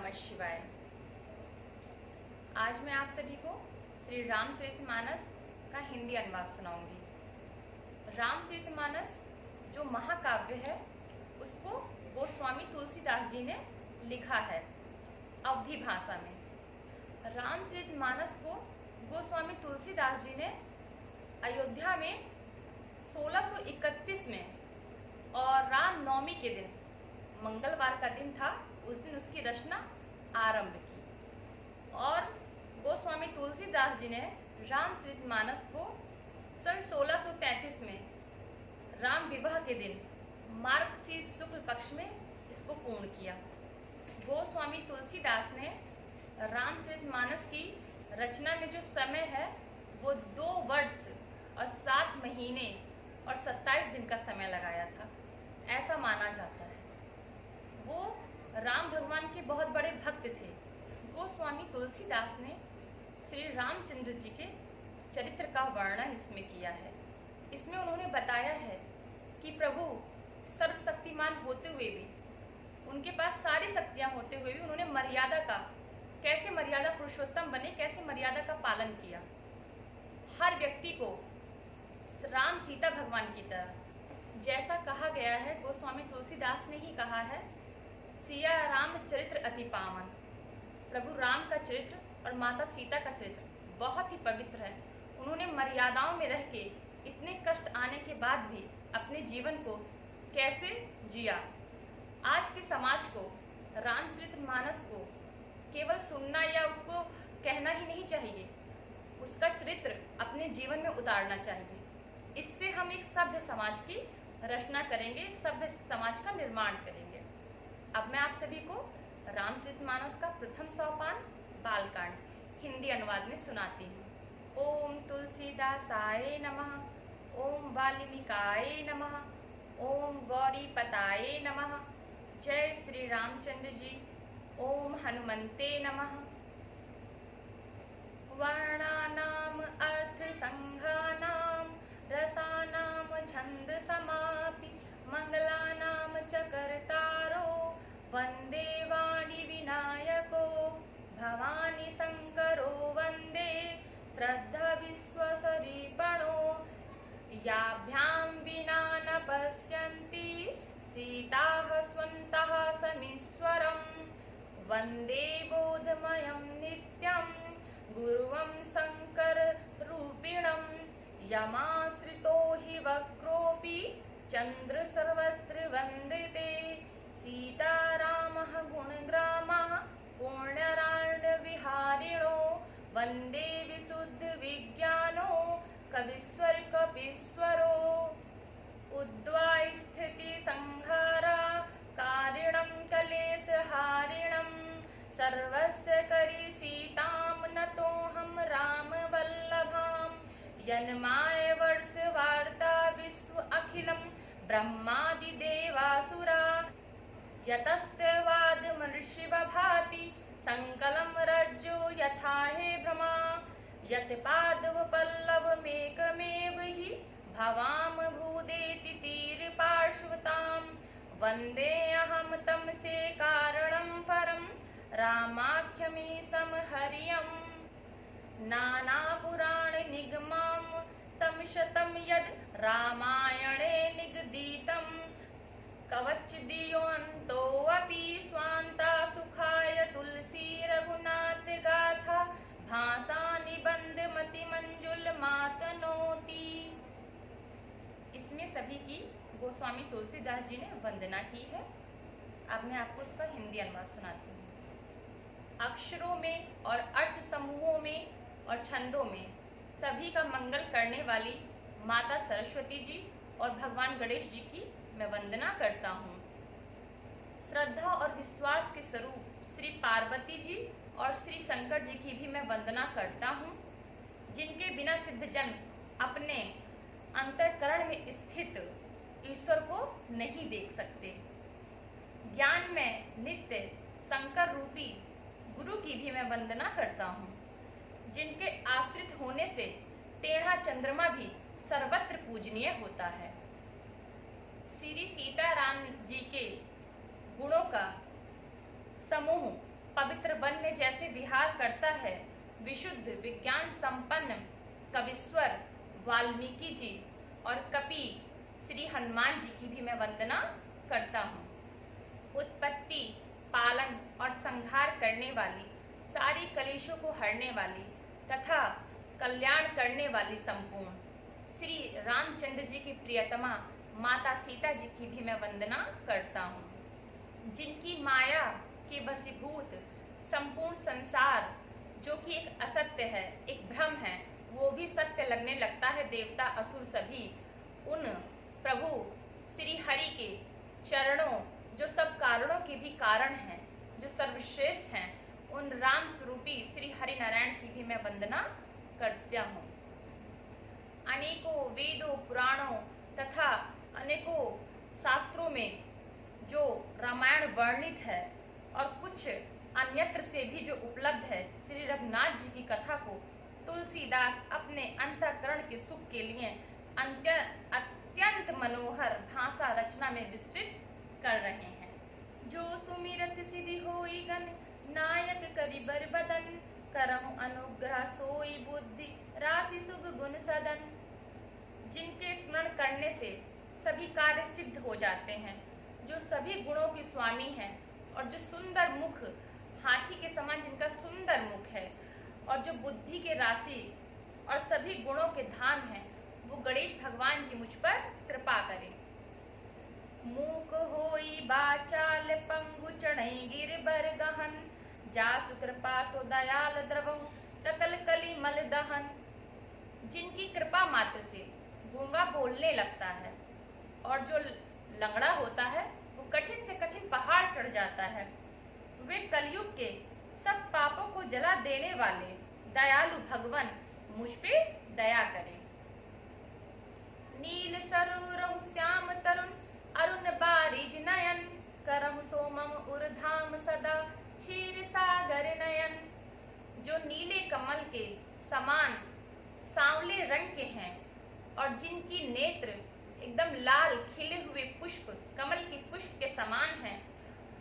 नमः शिवाय। आज मैं आप सभी को श्री रामचरितमानस का हिंदी अनुवाद सुनाऊंगी। रामचरितमानस जो महाकाव्य है उसको गोस्वामी तुलसीदास जी ने लिखा है अवधी भाषा में। रामचरितमानस को गोस्वामी तुलसीदास जी ने अयोध्या में 1631 में और रामनवमी के दिन, मंगलवार का दिन था, उस दिन उसकी रचना आरंभ की। और गोस्वामी तुलसीदास जी ने रामचरितमानस को सन 1633 में राम विवाह के दिन मार्गशीर्ष शुक्ल पक्ष में इसको पूर्ण किया। गोस्वामी तुलसीदास ने रामचरितमानस की रचना में जो समय है वो 2 वर्ष और 7 महीने और 27 दिन का समय लगाया था, ऐसा माना जाता है। वो राम भगवान के बहुत बड़े भक्त थे। गोस्वामी तुलसीदास ने श्री रामचंद्र जी के चरित्र का वर्णन इसमें किया है। इसमें उन्होंने बताया है कि प्रभु सर्वशक्तिमान होते हुए भी, उनके पास सारी शक्तियां होते हुए भी उन्होंने मर्यादा का, कैसे मर्यादा पुरुषोत्तम बने, कैसे मर्यादा का पालन किया। हर व्यक्ति को राम सीता भगवान की तरह, जैसा कहा गया है, गोस्वामी तुलसीदास ने ही कहा है, सिया राम चरित्र अति पावन। प्रभु राम का चरित्र और माता सीता का चरित्र बहुत ही पवित्र है। उन्होंने मर्यादाओं में रह के इतने कष्ट आने के बाद भी अपने जीवन को कैसे जिया। आज के समाज को रामचरितमानस को केवल सुनना या उसको कहना ही नहीं चाहिए, उसका चरित्र अपने जीवन में उतारना चाहिए। इससे हम एक सभ्य समाज की रचना करेंगे, एक सभ्य समाज का निर्माण करेंगे। अब मैं आप सभी को रामचरितमानस का प्रथम सोपान बालकांड हिंदी अनुवाद में सुनाती हूँ। ओम तुलसीदासाय नमः, ओम वाल्मीकाय नमः, ओम गौरीपताये नमः। जय श्री रामचंद्र जी। ओम हनुमते नमः। वर्णानाम अर्थ संघानाम रसानाम छंद समापि मंगलानाम च कर्तारो वंदे वाणी विनायको भवानी शंकरो वंदे श्रद्धा विश्वसरीपणो याभ्यां विना न पश्यन्ति सीताः स्वन्तः समीश्वरं वंदे बोधमयं नित्यं गुरुवं शंकर रूपिणं यमाश्रितो हि वक्रोऽपि चंद्र सर्वत्र वंदिते सीतारामः गुणग्रामः पुण्यराण्यविहारिणो वंदे विशुद्ध विज्ञानो कविस्वर कपीश्वरो उद्वास्थिति संहारा कारिणं कलेशहारिणं सर्वस्य करी सीतां नतोऽहं रामवल्लभां यन्माय वर्षवार्ता विश्व अखिलं ब्रह्मादिदेवासुरा यतस्य वादमर्षिव भाति संकलं रज्जो यथा हे भ्रमा यत् पादवपल्लवमेकमेव हि भवाम भूदेति तीरपार्श्वतां वन्देऽहं तं से कारणं परं रामाख्यमीशं हरियम् नानापुराणनिगमां संशतं यद् रामायणे निगदितं कवचदियोऽन्तोऽपि स्वान्ता सुखाय तुलसी रघुनाथ गाथा भाषा निबंध मति मंजुल मातनोती। इसमें सभी की गोस्वामी तुलसीदास जी ने वंदना की है। अब मैं आपको इसका हिंदी अनुवाद सुनाती हूँ। अक्षरों में और अर्थ समूहों में और छंदों में सभी का मंगल करने वाली माता सरस्वती जी और भगवान गणेश जी की मैं वंदना करता हूँ। श्रद्धा और विश्वास के स्वरूप श्री पार्वती जी और श्री शंकर जी की भी मैं वंदना करता हूँ, जिनके बिना सिद्धजन अपने अंतःकरण में स्थित ईश्वर को नहीं देख सकते। ज्ञान में नित्य शंकर रूपी गुरु की भी मैं वंदना करता हूँ, जिनके आश्रित होने से टेढ़ा चंद्रमा भी सर्वत्र पूजनीय होता है। श्री सीताराम जी के गुणों का समूह पवित्र वन में जैसे विहार करता है, विशुद्ध विज्ञान संपन्न कविश्वर वाल्मीकि जी और कपि श्री हनुमान जी की भी मैं वंदना करता हूँ। उत्पत्ति, पालन और संहार करने वाली, सारी कलेशों को हरने वाली तथा कल्याण करने वाली संपूर्ण श्री रामचंद्र जी की प्रियतमा माता सीता जी की भी मैं वंदना करता हूँ, जिनकी माया के वशीभूत संपूर्ण संसार जो कि एक असत्य है, एक भ्रम है, वो भी सत्य लगने लगता है। देवता असुर सभी उन प्रभु श्री हरि के चरणों, जो सब कारणों के भी कारण हैं, जो सर्वश्रेष्ठ हैं, उन राम स्वरूपी श्री हरि नारायण की भी मैं वंदना करता हूँ। अनेकों वेदों, पुराणों तथा अनेकों शास्त्रों में जो रामायण वर्णित है और कुछ अन्यत्र से भी जो उपलब्ध है, श्री रघुनाथ जी की कथा को तुलसीदास अपने अंतःकरण के सुख के लिए अत्यंत मनोहर भाषा रचना में विस्तृत कर रहे हैं। जो सुमिरत सिद्धि होई गन, नायक करि बर बदन, करहु अनुग्रह सोई बुद्धि, राशि शुभ गुण सदन। जिनके स्मरण करने से सभी कार्य सिद्ध हो जाते हैं, जो सभी गुणों के स्वामी हैं और जो सुंदर मुख, हाथी के समान जिनका सुंदर मुख है, और जो बुद्धि के राशि और सभी गुणों के धाम हैं, वो गणेश भगवान जी मुझ पर कृपा करें। मूक होई बाचाल पंगु चढ़ई गिर बर गहन, जासु कृपा सो दयाल द्रवहु सकल कली मल दहन। जिनकी कृपा मात्र से गूंगा बोलने लगता है और जो लंगड़ा होता है वो कठिन से कठिन पहाड़ चढ़ जाता है, वे कलयुग के सब पापों को जला देने वाले दयालु भगवान मुझ पे दया करें। नील सरोरहु श्याम तरुण, अरुण बारिज नयन, करहु सोमम उर्धाम सदा, क्षीर सागर नयन। जो नीले कमल के समान सांवले रंग के हैं और जिनकी नेत्र एकदम लाल खिले हुए पुष्प, कमल के पुष्प के समान हैं,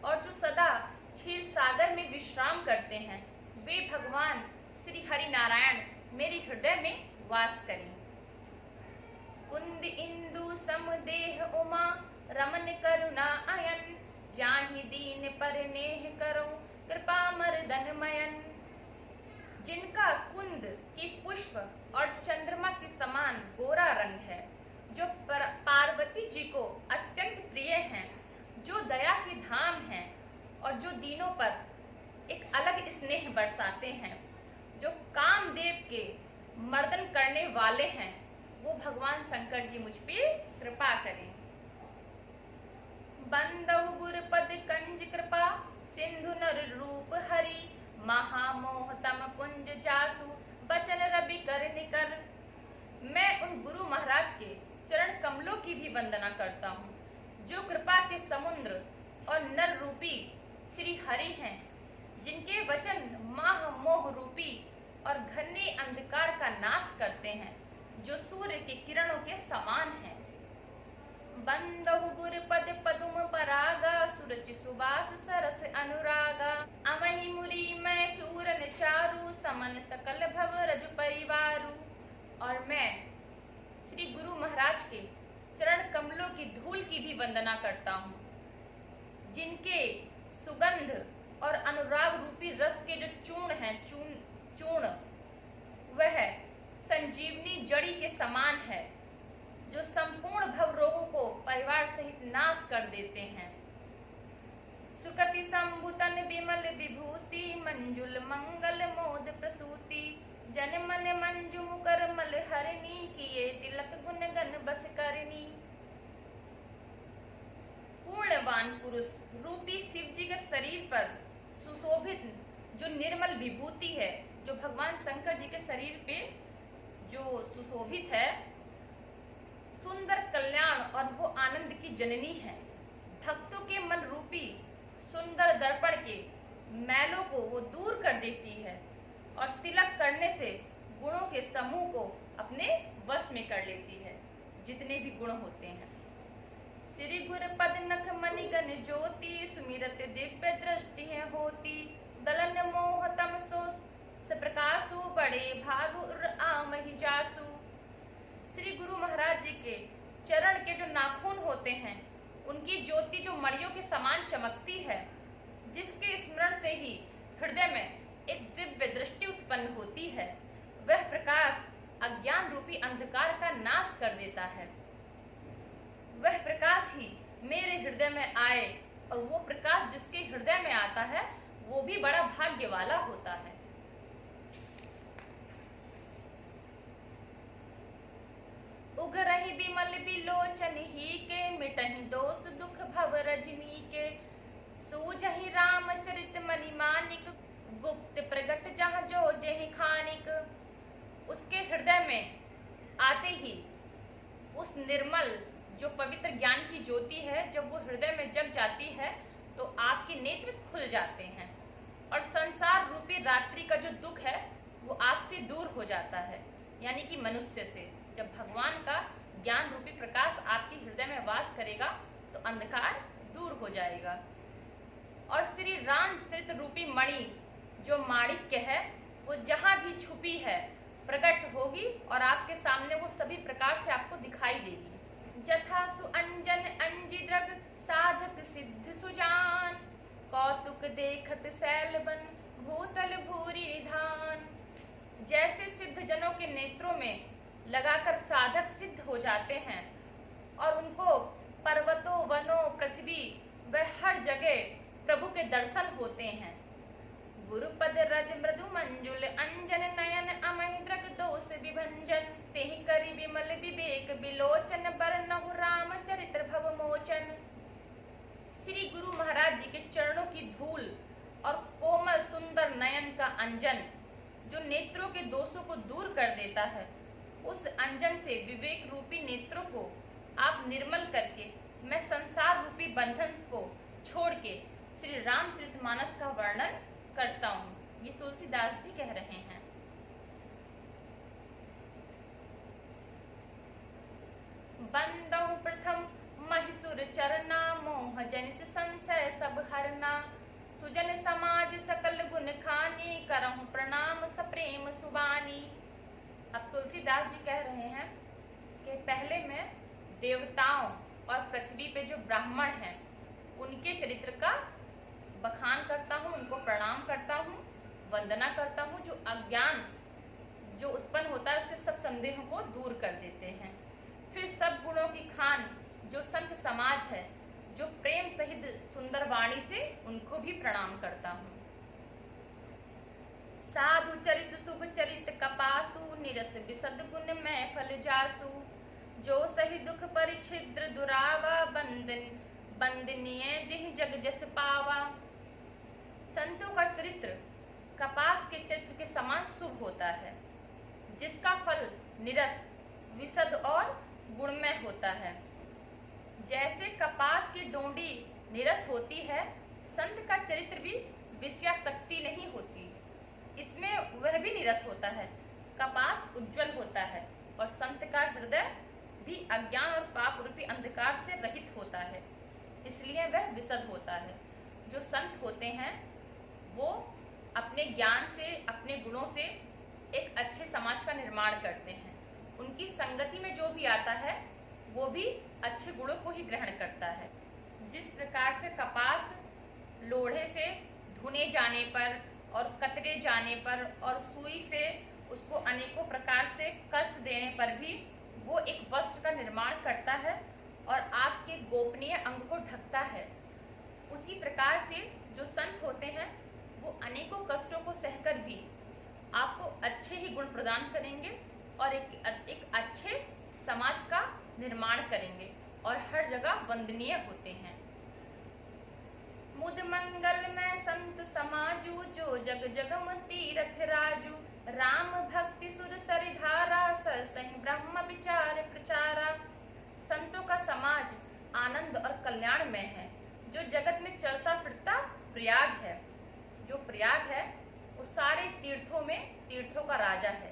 और जो सदा क्षीर सागर में विश्राम करते हैं, वे भगवान श्री हरि नारायण मेरे हृदय में वास करें। कुंद इंदु समदेह उमा, रमन करुणा अयन, जाहि दीन पर नेह करो, कृपा मर्दन मयन। जिनका कुंद की पुष्प और चंद्रमा के समान गोरा रंग है, जो पार्वती जी को अत्यंत प्रिय हैं, जो दया के धाम हैं और जो दीनों पर एक अलग स्नेह बरसाते हैं, जो कामदेव के मर्दन करने वाले हैं, वो भगवान शंकर जी मुझ पे कृपा करें। बंदहु गुर पद कंज कृपा, सिंधु नर रूप हरि, महामोह तम पुंज जासु, बचन रवि कर निकर। मैं उन गुरु महाराज के चरण कमलों की भी वंदना करता हूँ, जो कृपा के समुद्र और नर रूपी श्री हरि हैं, जिनके वचन माह मोह रूपी और घने अंधकार का नाश करते हैं, जो सूर्य के किरणों के समान हैं। बंदहु गुर पद पदुम परागा, सुरचि सुबास सरस अनुरागा, अमहि मुरी मैं चूरन चारु, समन सकल भव रजु परिवारु। और मैं श्री गुरु महाराज के चरण कमलों की धूल की भी वंदना करता हूँ, जिनके सुगंध और अनुराग रूपी रस के जो चूर्ण हैं, चूर्ण वह संजीवनी जड़ी के समान है, जो संपूर्ण भव रोगों को परिवार सहित नाश कर देते हैं। सुकृति संभुतन विमल विभूति, मंजुल मंगल मोद प्रसूति, जन मन मंजु मुकर मल हरणी, किए तिलक गुण गण बस करनी। पूर्णवान पुरुष रूपी शिव जी के शरीर पर सुशोभित जो निर्मल विभूति है, जो भगवान शंकर जी के शरीर पे जो सुशोभित है, सुंदर कल्याण और वो आनंद की जननी है। भक्तों के मन रूपी सुंदर दर्पण के मैलों को वो दूर कर देती है और तिलक करने से गुणों के समूह को अपने वश में कर लेती है, जितने भी गुण होते हैं। श्री गुर पद नख मणिगण ज्योति, सुमिरत दिव्य दृष्टि है होती, दलन मोह तमसो प्रकाशु बड़े भागुर आमहि जासु। श्री गुरु महाराज जी के चरण के जो नाखून होते हैं, उनकी ज्योति जो मणियों के समान चमकती है, जिसके स्मरण से ही हृदय में एक दिव्य दृष्टि उत्पन्न होती है, वह प्रकाश अज्ञान रूपी अंधकार का नाश कर देता है। वह प्रकाश ही मेरे हृदय में आए, और वो प्रकाश जिसके हृदय में आता है वो भी बड़ा भाग्य वाला होता है। उगरहि बिमल बिलोचन ही के, मिटहि दोष दुख भव रजनी के। सूझहि रामचरित मणि मानिक, गुप्त प्रगट जहाँ जो जेहि खानिक। उसके हृदय में आते ही उस निर्मल जो पवित्र ज्ञान की ज्योति है, जब वो हृदय में जग जाती है तो आपके नेत्र खुल जाते हैं, और संसार रूपी रात्रि का जो दुख है वो आपसे दूर हो जाता है। यानी कि मनुष्य से जब भगवान का ज्ञान रूपी प्रकाश आपके हृदय में वास करेगा तो अंधकार दूर हो जाएगा। और श्री रामचरित रूपी मणि जो माणिक्य है, वो जहाँ भी छुपी है प्रकट होगी, और आपके सामने वो सभी प्रकार से आपको दिखाई देगी। जथा सुअंजन अंजिद्रग, साधक सिद्ध सुजान। कौतुक देखत सैलबन, भूतल भूरि निधान। जैसे सिद्ध जनों के नेत्रों में लगाकर साधक सिद्ध हो जाते हैं, और उनको पर्वतों वनों पृथ्वी व हर जगह प्रभु के दर्शन होते हैं। गुरुपद रज मृदु मंजुल, अंजन नयन अमहि द्रग दोष विभंजन। तेहि करि विमल विवेक बिलोचन, बरनहु राम चरित्र भव मोचन। श्री गुरु महाराज जी के चरणों की धूल और कोमल सुंदर नयन का अंजन जो नेत्रों के दोषों को दूर कर देता है, उस अंजन से विवेक रूपी नेत्रों को आप निर्मल करके मैं संसार रूपी बंधन को छोड़ के श्री रामचरितमानस का वर्णन करता हूँ। ये तुलसीदास जी कह रहे हैं। बंदहु प्रथम महिसुर चरना, मोह जनित संशय सब हरना। सुजन समाज सकल गुण खानी, करहु प्रणाम सप्रेम सुबानी। अब तुलसीदास जी कह रहे हैं कि पहले मैं देवताओं और पृथ्वी पे जो ब्राह्मण हैं उनके चरित्र का बखान करता हूँ, उनको प्रणाम करता हूँ, वंदना करता हूँ, जो अज्ञान जो उत्पन्न होता है उसके सब संदेहों को दूर कर देते हैं। फिर सब गुणों की खान जो संत समाज है, जो प्रेम सहित सुंदर वाणी से, उनको भी प्रणाम करता हूँ। साधु चरित शुभ चरित कपासु, निरस विशद गुण मैं फल जासु। जो सही दुख परिछिद्र दुरावा, बंदनीय जिहि जग जस पावा। संतों का चरित्र कपास के चरित्र के समान शुभ होता है, जिसका फल निरस विशद और गुणमय होता है। जैसे कपास की डोंडी निरस होती है, संत का चरित्र भी विषयासक्ति नहीं होती, इसमें वह भी निरस होता है। कपास उज्जवल होता है और संत का हृदय भी अज्ञान और पाप रूपी अंधकार से रहित होता है, इसलिए वह विशद होता है। जो संत होते हैं वो अपने ज्ञान से, अपने गुणों से एक अच्छे समाज का निर्माण करते हैं। उनकी संगति में जो भी आता है वो भी अच्छे गुणों को ही ग्रहण करता है। जिस प्रकार से कपास लोढ़े से धुने जाने पर और कतरे जाने पर और सुई से उसको अनेकों प्रकार से कष्ट देने पर भी वो एक वस्त्र का निर्माण करता है और आपके गोपनीय अंग को ढकता है, उसी प्रकार से जो संत होते हैं वो अनेकों कष्टों को सहकर भी आपको अच्छे ही गुण प्रदान करेंगे और एक अच्छे समाज का निर्माण करेंगे और हर जगह वंदनीय होते हैं। मुद मंगल में संत समाजू, जो जग जगम तीरथ राजू। राम भक्ति सुर सरिधारा, सरसहि ब्रह्म विचार प्रचारा। संतों का समाज आनंद और कल्याण में है, जो जगत में चलता फिरता प्रयाग है। जो प्रयाग है वो सारे तीर्थों में तीर्थों का राजा है,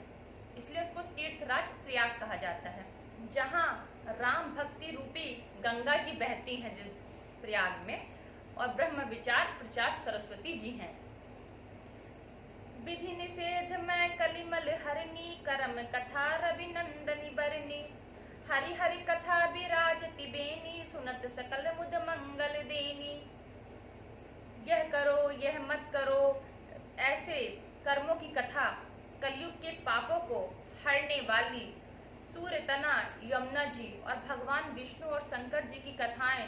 इसलिए उसको तीर्थराज प्रयाग कहा जाता है। जहाँ राम भक्ति रूपी गंगा जी बहती हैं जिस प्रयाग में, और ब्रह्म विचार प्रचार सरस्वती जी हैं। विधि निषेध में कलिमल हरनी, करम कथा रविनंदनी बरनी। हरि हरि कथा विराजति बेनी, सुनत सकल मुद मंगल देनी। यह करो यह मत करो, ऐसे कर्मों की कथा कलयुग के पापों को हरने वाली सूर्य तना, यमुना जी और भगवान विष्णु और शंकर जी की कथाएं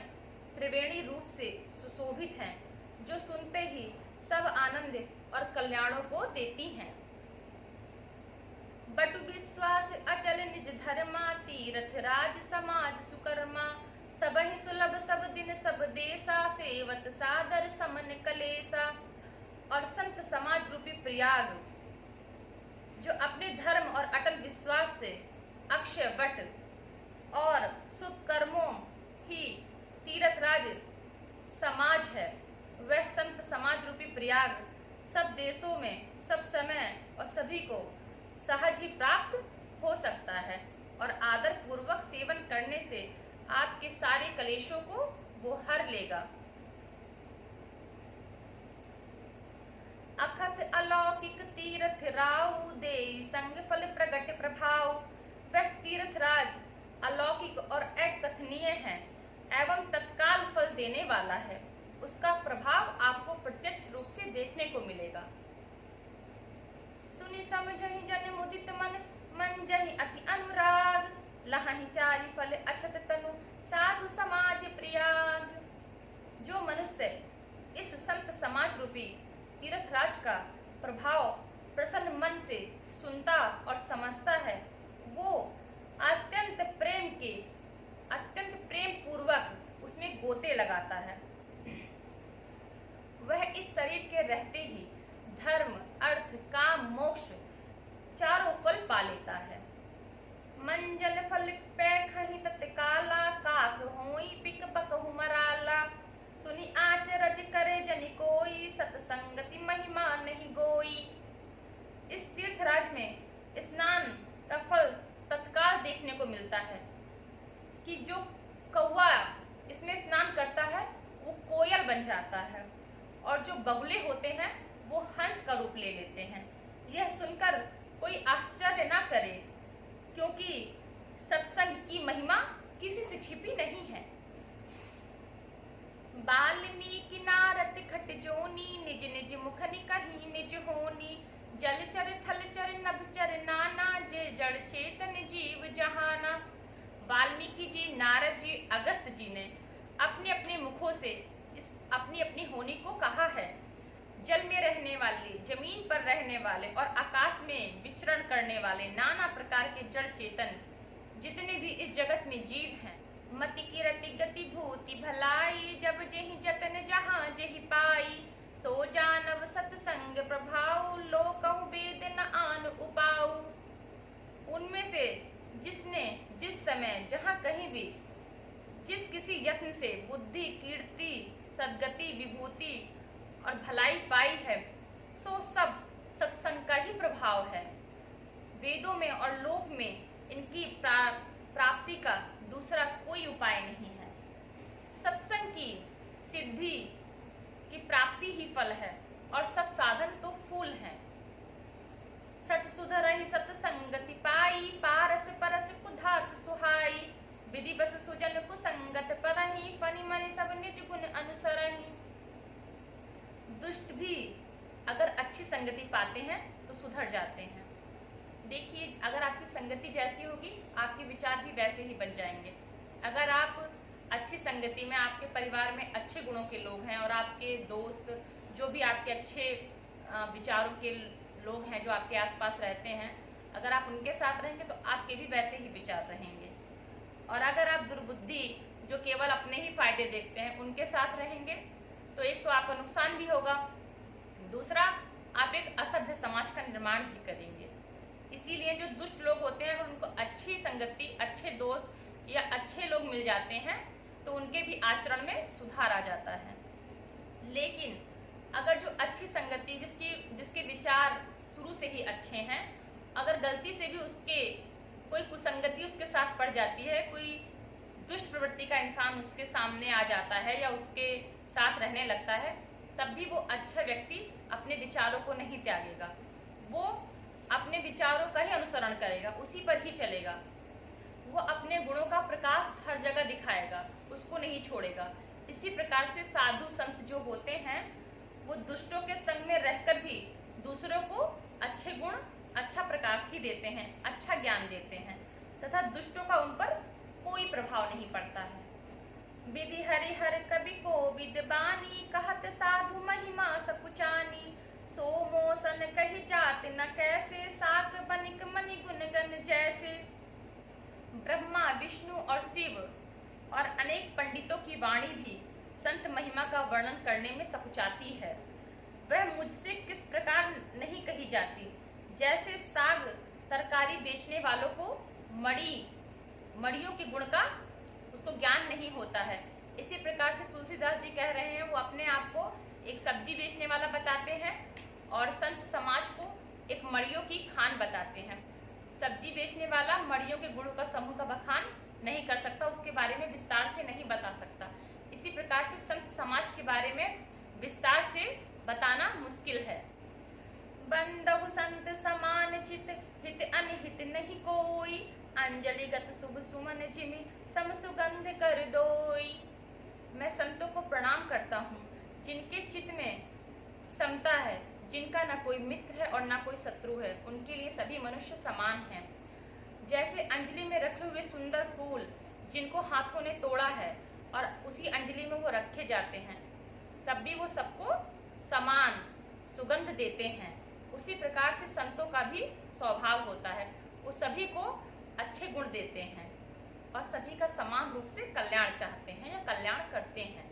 त्रिवेणी रूप से सुशोभित हैं, जो सुनते ही सब आनंद और कल्याणों को देती हैं। बटु विश्वास अचल निज धर्मा, तीर्थ राज समाज सुकर्मा। सबहि सुलभ सब दिन सब देसा, सेवत सादर समन कलेसा। और संत समाज रूपी प्रयाग, जो अपने धर्म और अटल विश्वास से अक्षय वट और शुभ कर्मों ही तीर्थराज समाज है, वह संत समाज रूपी प्रयाग सब देशों में सब समय और सभी को सहज ही प्राप्त हो सकता है। और आदर पूर्वक सेवन करने से आपके सारे कलेशों को वो हर लेगा। अखत अलौकिक तीर्थ राव, देई संग फल प्रगट प्रभाव। वह तीर्थराज अलौकिक और अकथनीय है एवं तत्काल फल देने वाला है। उसका प्रभाव आपको प्रत्यक्ष रूप से देखने को मिलेगा। सुनि समझहि जन मुदित मन, मन जहि अति अनुराग। लहहि चारि फल अछत तनु, साधु समाज प्रयाग। जो मनुष्य इस संत समाज रूपी तीर्थराज का प्रभाव प्रसन्न मन से सुनता और समझता है, वो अत्यंत प्रेम पूर्वक उसमें गोते लगाता है। वह इस शरीर के रहते ही धर्म, अर्थ, काम, मोक्ष चारों फल पा लेता है। मंजल फल पैखहि तत्काला, काक होई पिक बकहु मराला। सुनि आचरज करे जनि कोई, सतसंगति महिमा नहीं गोई। इस तीर्थराज में स्नान का फल तत्काल देखने को मिलता है कि जो कौवा इसमें स्नान करता है वो कोयल बन जाता है, और जो बगुले होते हैं वो हंस का रूप ले लेते हैं। यह सुनकर कोई आश्चर्य ना करे, क्योंकि सत्संग की महिमा किसी से छिपी नहीं है। वाल्मीकि नारद खट जोनी, निज निज मुखनि कही निज होनी। जलचर थलचर नभचर नाना, जे जड़ चेतन जीव जहाना। वाल्मीकि जी, नारद जी, अगस्त जी ने अपने अपने मुखों से इस अपनी अपनी होनी को कहा है। जल में रहने वाले, जमीन पर रहने वाले और आकाश में विचरण करने वाले नाना प्रकार के जड़ चेतन जितने भी इस जगत में जीव हैं, मति की रति गति भूति भलाई। जब जेहि जतन जहाँ जेहि पाई, सो जानव सत्संग प्रभाव। लोकहु वेद न आन उपाऊ। उनमें से जिसने जिस समय जहाँ कहीं भी जिस किसी यत्न से बुद्धि, कीर्ति, सद्गति, विभूति और भलाई पाई है, सो सब सत्संग का ही प्रभाव है। वेदों में और लोक में इनकी प्राप्ति का दूसरा कोई उपाय नहीं है। सत्संग की सिद्धि की प्राप्ति ही फल है और सब साधन तो फूल हैं। सठ सुधरहि सत्संगति पाई, पारस परस कुधात सुहाई। विधि बस सुजन कुसंगत परहि, फनि मनि सब निज गुण अनुसरहि। दुष्ट भी अगर अच्छी संगति पाते हैं तो सुधर जाते हैं। देखिए, अगर आपकी संगति जैसी होगी, आपके विचार भी वैसे ही बन जाएंगे। अगर आप अच्छी संगति में, आपके परिवार में अच्छे गुणों के लोग हैं और आपके दोस्त जो भी आपके अच्छे विचारों के लोग हैं जो आपके आसपास रहते हैं, अगर आप उनके साथ रहेंगे तो आपके भी वैसे ही विचार रहेंगे। और अगर आप दुर्बुद्धि जो केवल अपने ही फायदे देखते हैं उनके साथ रहेंगे तो एक तो आपका नुकसान भी होगा, दूसरा आप एक असभ्य समाज का निर्माण भी करेंगे। इसीलिए जो दुष्ट लोग होते हैं उनको अच्छी संगति, अच्छे दोस्त या अच्छे लोग मिल जाते हैं तो उनके भी आचरण में सुधार आ जाता है। लेकिन अगर जो अच्छी संगति, जिसके विचार शुरू से ही अच्छे हैं, अगर गलती से भी उसके कोई कुसंगति उसके साथ पड़ जाती है, कोई दुष्ट प्रवृत्ति का इंसान उसके सामने आ जाता है या उसके साथ रहने लगता है, तब भी वो अच्छा व्यक्ति अपने विचारों को नहीं त्यागेगा। वो अपने विचारों का ही अनुसरण करेगा, उसी पर ही चलेगा। वो अपने गुणों का प्रकाश हर जगह दिखाएगा, उसको नहीं छोड़ेगा। इसी प्रकार से साधु संत जो होते हैं वो दुष्टों के संग में रहकर भी दूसरों को अच्छे गुण, अच्छा प्रकाश ही देते हैं, अच्छा ज्ञान देते हैं तथा दुष्टों का उन पर कोई प्रभाव नहीं पड़ता है। विधि हरिहर कवि को विद्वानी, कहत साधु महिमा सकुचानी। सो मोसन कही जात न कैसे, साक बनिक मनि गुण गण जैसे। ब्रह्मा, विष्णु और शिव और अनेक पंडितों की वाणी भी संत महिमा का वर्णन करने में सकुचाती है। वह मुझसे किस प्रकार नहीं कही जाती, जैसे साग तरकारी बेचने वालों को मड़ियों के गुण का उसको ज्ञान नहीं होता है। इसी प्रकार से तुलसीदास जी कह रहे हैं, वो अपने आप को एक सब्जी बेचने वाला बताते हैं और संत समाज को एक मड़ियों की खान बताते हैं। सब्जी बेचने वाला मड़ियों के गुणों का समूह का बखान नहीं कर सकता, उसके बारे में विस्तार से नहीं बता सकता। इसी प्रकार से संत समाज के बारे में विस्तार से बताना मुश्किल है। बंदहु संत समान चित, हित अनहित नहीं कोई। अंजलिगत शुभ सुमन जिमि, सम सुगंध कर दोई। मैं संतों को प्रणाम करता हूँ जिनके चित्त में समता है, जिनका ना कोई मित्र है और ना कोई शत्रु है, उनके लिए सभी मनुष्य समान हैं। जैसे अंजलि में रखे हुए सुंदर फूल जिनको हाथों ने तोड़ा है और उसी अंजलि में वो रखे जाते हैं, तब भी वो सबको समान सुगंध देते हैं। उसी प्रकार से संतों का भी स्वभाव होता है, वो सभी को अच्छे गुण देते हैं और सभी का समान रूप से कल्याण चाहते हैं या कल्याण करते हैं।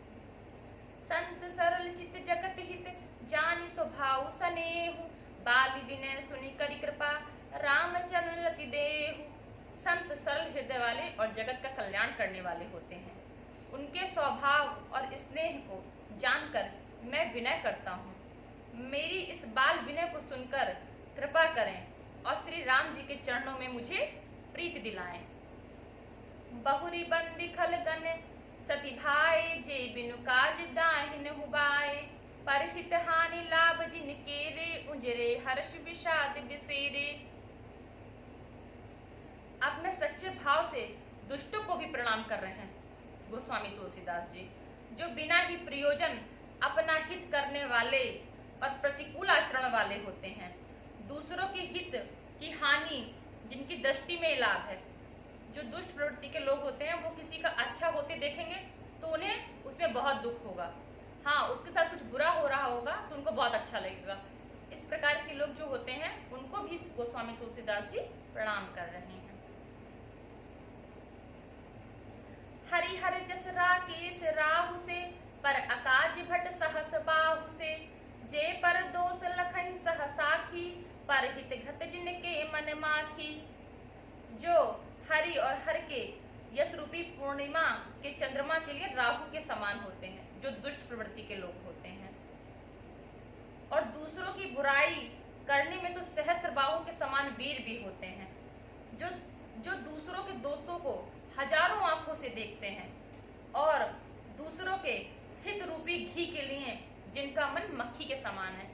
संत सरल चित्त जगत हित, जानि स्वभाव सनेहु। बाल विनय सुनि करि कृपा, रामचरण रति देहु। संत सरल हृदय वाले और जगत का कल्याण करने वाले होते हैं। उनके स्वभाव और स्नेह को जानकर मैं विनय करता हूँ। मेरी इस बाल विनय को सुनकर कृपा करें और श्री राम जी के चरणों में मुझे प्रीति दिलाएं। बहुरी बंदी खलगन सती भाई, जे बिनु काज दाहिन हुबाए। परहित हानि लाभ जिन केरे, उजरे हर्ष विषाद बिसेरे। अब मैं सच्चे भाव से दुष्टों को भी प्रणाम कर रहे हैं गोस्वामी तुलसीदास जी, जो बिना ही प्रयोजन अपना हित करने वाले और प्रतिकूल आचरण वाले होते हैं। दूसरों के हित की हानि जिनकी दृष्टि में लाभ है। जो दुष्ट प्रवृत्ति के लोग होते हैं वो किसी का अच्छा होते देखेंगे तो उन्हें उसमें बहुत दुख होगा। हाँ, उसके साथ कुछ बुरा हो रहा होगा तो उनको बहुत अच्छा लगेगा। इस प्रकार के लोग जो होते हैं उनको भी गोस्वामी तुलसीदास जी प्रणाम कर रहे हैं। हरिहर जस राकेश राहु से, पर अकाज भट सहस बाहु से। जे पर दोष लखन सहसाखी, पर हित घत जिनके मन माखी। जो हरि और हर के यश रूपी पूर्णिमा के चंद्रमा के लिए राहु के समान होते हैं, जो दुष्ट प्रवृत्ति के लोग होते हैं। और दूसरों की बुराई करने में तो सहस्त्र बाहु के समान वीर भी होते हैं, जो दूसरों के दोस्तों को हजारों आंखों से देखते हैं और दूसरों के हित रूपी घी के लिए जिनका मन मक्खी के समान है।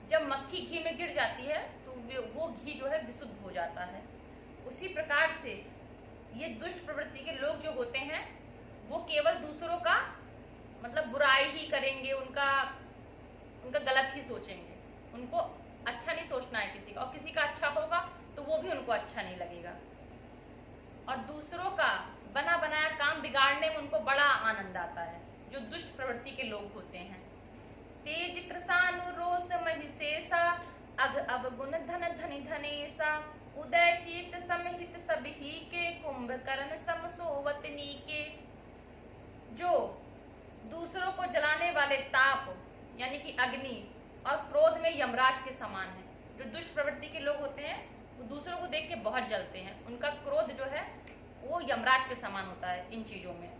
जब मक्खी घी में गिर जाती है तो वो घी जो है विशुद्ध हो जाता है। उसी प्रकार से ये दुष्ट प्रवृत्ति के लोग जो होते हैं वो केवल दूसरों का मतलब बुराई ही करेंगे, उनका गलत ही सोचेंगे। उनको अच्छा नहीं सोचना है किसी का, और किसी का अच्छा होगा तो वो भी उनको अच्छा नहीं लगेगा। और दूसरों का बना बनाया काम बिगाड़ने में उनको बड़ा आनंद आता है, जो दुष्ट प्रवृत्ति के लोग होते हैं। तेज कृषानु रोष महिषेषा, अग अवगुण धन धनि धनेशा। उदय कीर्त समहित सबही के, कुंभकर्ण सम सोवतनी के। जो दूसरों को जलाने वाले ताप यानी कि अग्नि और क्रोध में यमराज के समान है। जो दुष्ट प्रवृत्ति के लोग होते हैं वो दूसरों को देख के बहुत जलते हैं, उनका क्रोध जो है वो यमराज के समान होता है इन चीजों में।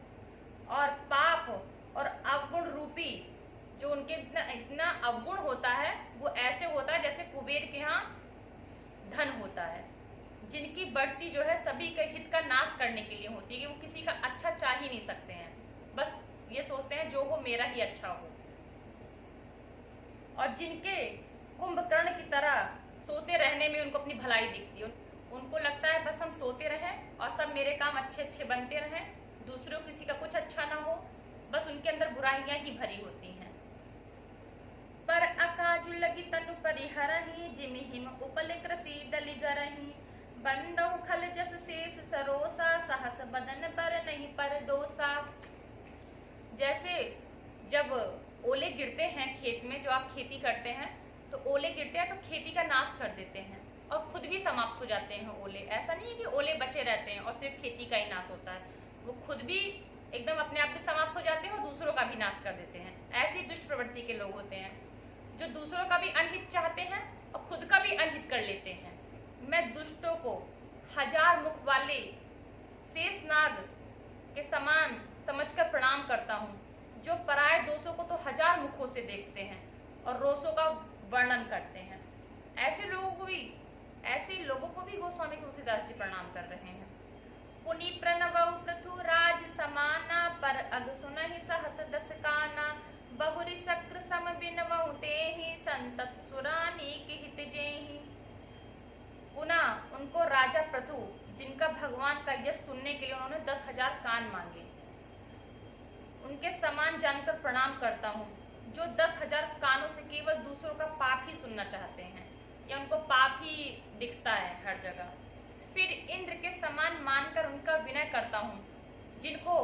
और पाप और अवगुण रूपी जो उनके इतना अवगुण होता है वो ऐसे होता है जैसे कुबेर के यहाँ धन होता है, जिनकी बढ़ती जो है सभी के हित का नाश करने के लिए होती है, कि वो किसी का अच्छा चाह ही नहीं सकते हैं, बस ये सोचते हैं जो हो मेरा ही अच्छा हो। और जिनके कुंभकर्ण की तरह सोते रहने में उनको अपनी भलाई दिखती है। उनको लगता है बस हम सोते रहें और सब मेरे काम अच्छे अच्छे बनते रहें, दूसरों किसी का कुछ अच्छा ना हो, बस उनके अंदर बुराइयां ही भरी होती हैं। पर अकाजु लगी तनु परिहरहि, जिमि हिम उपल कृषि दलि गरहि, बंदहु खल जस शेष सरोसा, सहस बदन बर नहीं पर दोसा। जैसे जब ओले गिरते हैं खेत में, जो आप खेती करते हैं तो ओले गिरते हैं तो खेती का नाश कर देते हैं और खुद भी समाप्त हो जाते हैं ओले। ऐसा नहीं है कि ओले बचे रहते हैं और सिर्फ खेती का ही नाश होता है, वो खुद भी एकदम अपने आप भी समाप्त हो जाते हैं और दूसरों का भी नाश कर देते हैं। ऐसी दुष्ट प्रवृत्ति के लोग होते हैं जो दूसरों का भी अनहित चाहते हैं और खुद का भी अनहित कर लेते हैं। मैं दुष्टों को हजार मुख वाले शेषनाग के समान समझकर प्रणाम करता हूँ, जो पराये दोषों को तो हजार मुखों से देखते हैं और रोषों का वर्णन करते हैं। ऐसे लोगों को भी गोस्वामी तुलसीदास जी प्रणाम कर रहे हैं। पुनि प्रणवउ पृथुराज समाना, पर अग सुनहि सहस दस काना, बहुरी शक्र सम बिनवउ तेहि, संतत सुरानी की हित जेहि। पुनः उनको राजा पृथु, जिनका भगवान का यश सुनने के लिए उन्होंने 10,000 कान मांगे, उनके समान जानकर प्रणाम करता हूँ, जो 10,000 कानों से केवल दूसरों का पाप ही सुनना चाहते हैं या उनको पाप ही दिखता है हर जगह। फिर इंद्र के समान मानकर उनका विनय करता हूँ, जिनको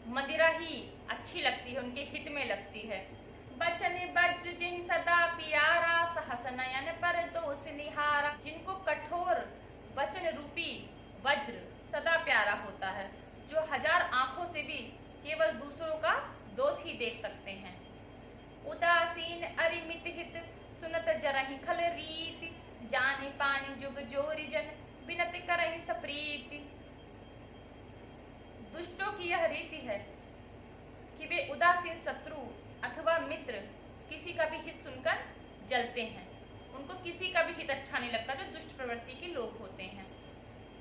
मदिरा ही अच्छी लगती है, उनके हित में लगती है। बचन वज्र जिहि सदा पियारा, सहस नयन पर दोष निहारा। जिनको कठोर वचन रूपी वज्र सदा प्यारा होता है, जो हजार आंखों से भी केवल दूसरों का दोष ही देख सकते हैं। उदासीन अरिमित हित, सुनत जरहि खल रीति, जानि पानि जुग जोरि जन, बिनति करहि सप्रीति। दुष्टों की यह रीति है कि वे उदासीन शत्रु अथवा मित्र किसी का भी हित सुनकर जलते हैं, उनको किसी का भी हित अच्छा नहीं लगता, जो दुष्ट प्रवृत्ति के लोग होते हैं।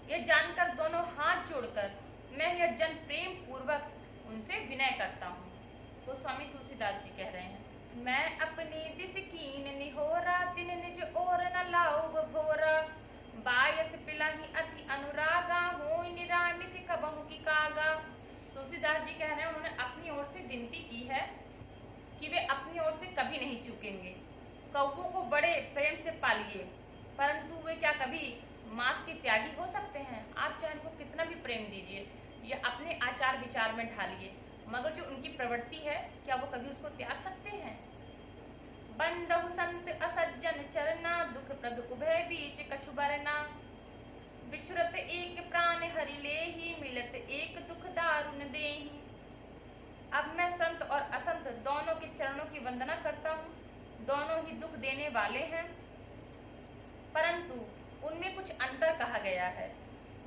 यह जानकर दोनों हाथ जोड़कर मैं यह जन प्रेम पूर्वक उनसे विनय करता हूँ। तो स्वामी तुलसीदास जी कह रहे हैं, मैं अपनी दिस कीन निहोरा, तिन निज और न लाऊब भोरा, बायस पिलाही अति अनुरागा, होय निरामिस कबहु की कागा। तुलसीदास जी कह रहे हैं, उन्होंने अपनी ओर से विनती की है कि वे अपनी ओर से कभी नहीं चूकेंगे। कौओं को बड़े प्रेम से पालिए, परंतु वे क्या कभी मांस के त्यागी हो सकते हैं? आप चाहे उनको कितना भी प्रेम दीजिए या अपने आचार विचार में ढालिए, मगर जो उनकी प्रवृत्ति है क्या वो कभी उसको त्याग सकते हैं? बंदहु संत असज्जन चरना, दुख प्रद उभय बीच कछु बरना, बिछुरत एक प्राण हरि लेहि, मिलत एक दुख दारुण देहि। अब मैं संत और असंत दोनों के चरणों की वंदना करता हूँ, दोनों ही दुख देने वाले हैं, परंतु उनमें कुछ अंतर कहा गया है।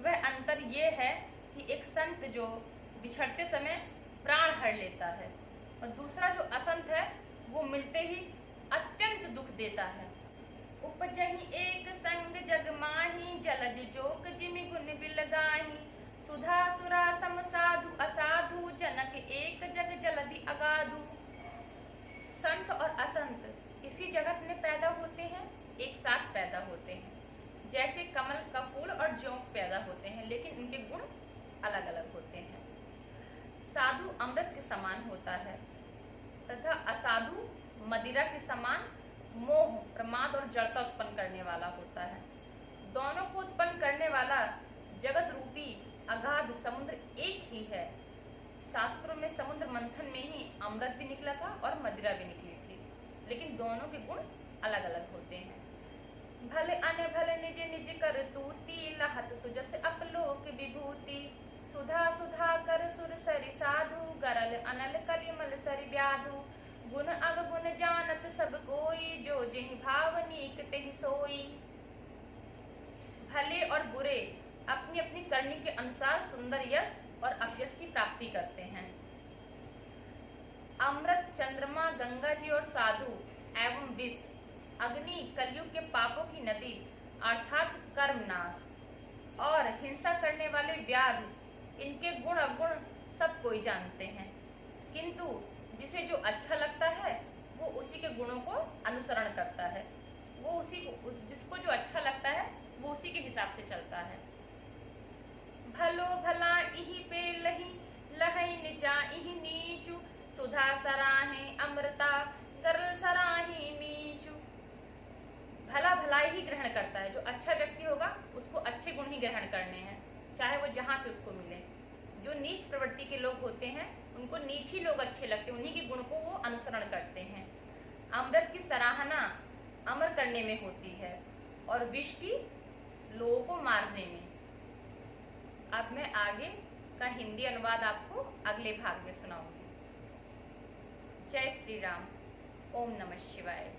वह अंतर ये है कि एक संत जो बिछड़ते समय प्राण हर लेता है और दूसरा जो असंत है वो मिलते ही अत्यंत दुख देता है। उपजहि एक संग जग माही, जलधि जोक जिमि गुण बिलगाही, सुधा सुरा सम साधु असाधु, जनक एक जग जलधि अगाधु। संत और असंत इसी जगत में पैदा होते हैं, एक साथ पैदा होते हैं, जैसे कमल का फूल और जोंक पैदा होते हैं, लेकिन उनके गुण अलग अलग होते हैं। साधु अमृत के समान होता है तथा असाधु मदिरा के समान मोह, प्रमाद और जड़ता उत्पन्न करने वाला होता है। दोनों को उत्पन्न करने वाला जगत रूपी अगाध समुद्र एक ही है। शास्त्रों में समुद्र मंथन में ही अमृत भी निकला था और मदिरा भी निकली थी, लेकिन दोनों के गुण अलग अलग होते हैं। भले अन भले निज निज कर तूती, लहत सुजस अपलोक विभूति, सुधा सुधा कर सुर सरि साधु, गरल अनल कलिमल सरि व्याधु, गुण अवगुण जानत सब कोई, जो जिहि भाव नीक तेहि सोई। भले और बुरे अपनी अपनी करनी के अनुसार सुंदर यश और अपयश की प्राप्ति करते हैं। अमृत, चंद्रमा, गंगा जी और साधु एवं विष, अग्नि कलयुग के पापों की नदी अर्थात कर्मनाश, और हिंसा करने वाले व्याध, इनके गुण अवगुण सब कोई जानते हैं, किंतु जिसे जो अच्छा लगता है वो उसी के गुणों को अनुसरण करता है, वो जिसको जो अच्छा लगता है वो उसी के हिसाब से चलता है। भलो भला इही पे लही लहई निचा इही नीचू, सुधा सराहे अमृता गरल सराही नीचू। भला भलाई ही ग्रहण करता है, जो अच्छा व्यक्ति होगा उसको अच्छे गुण ही ग्रहण करने हैं, चाहे वो जहां से उसको मिले। जो नीच प्रवृत्ति के लोग होते हैं उनको नीच ही लोग अच्छे लगते हैं, उन्हीं के गुण को वो अनुसरण करते हैं। अमृत की सराहना अमर करने में होती है और विष की लोगों को मारने में। अब मैं आगे का हिंदी अनुवाद आपको अगले भाग में सुनाऊंगी। जय श्री राम। ओम नमः शिवाय।